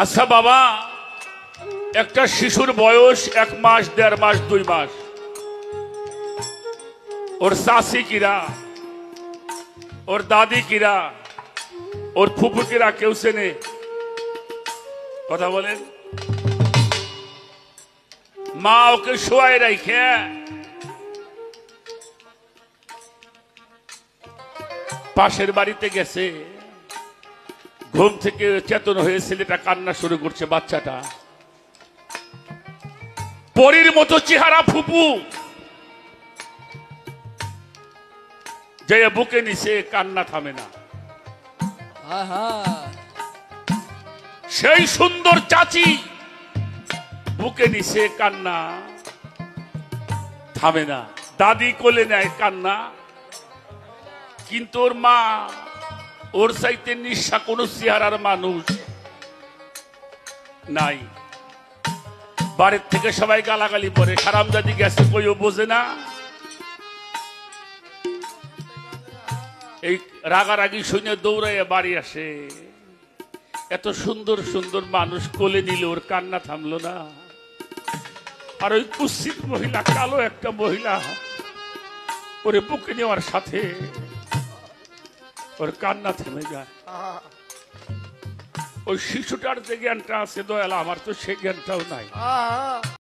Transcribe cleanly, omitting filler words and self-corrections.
আচ্ছা বাবা, একটা শিশুর বয়স 1 মাস, 1.5 মাস, 2 মাস, ওর চাষি কিরা, ওর দাদি কিরা, ওর ফুফু কিরা কেউ চেনে? কথা বলেন। মা ওকে শোয়াই রাখে পাশের বাড়িতে গেছে, ঘুম থেকে চেতন হয়ে ছেলেটা কান্না শুরু করছে। বাচ্চাটা পরীর মতো চেহারা, ফুপু যে বুকে নিচে, কান্না থামে না। সেই সুন্দর চাচি বুকে নিচে, কান্না থামে না। দাদি কোলে নেয়, কান্না। কিন্তু ওর মা, ওর চাইতে নিঃস্বা কোন চেহারার মানুষ নাই। বাড়ির থেকে সবাই গালাগালি করে, হারামজাদি গেছে কইও বোঝে না। এই রাগারাগি শুনে দৌড়াইয়া বাড়ি আসে। এত সুন্দর সুন্দর মানুষ কোলে নিল, ওর কান্না থামলো না। আর ওই কুৎসিত মহিলা, কালো একটা মহিলা, ওরে বুকে নেওয়ার সাথে ওর কান্না থেমে যায়। ওই শিশুটার যে জ্ঞানটা আছে দয়াল, আমার তো সেই জ্ঞানটাও নাই।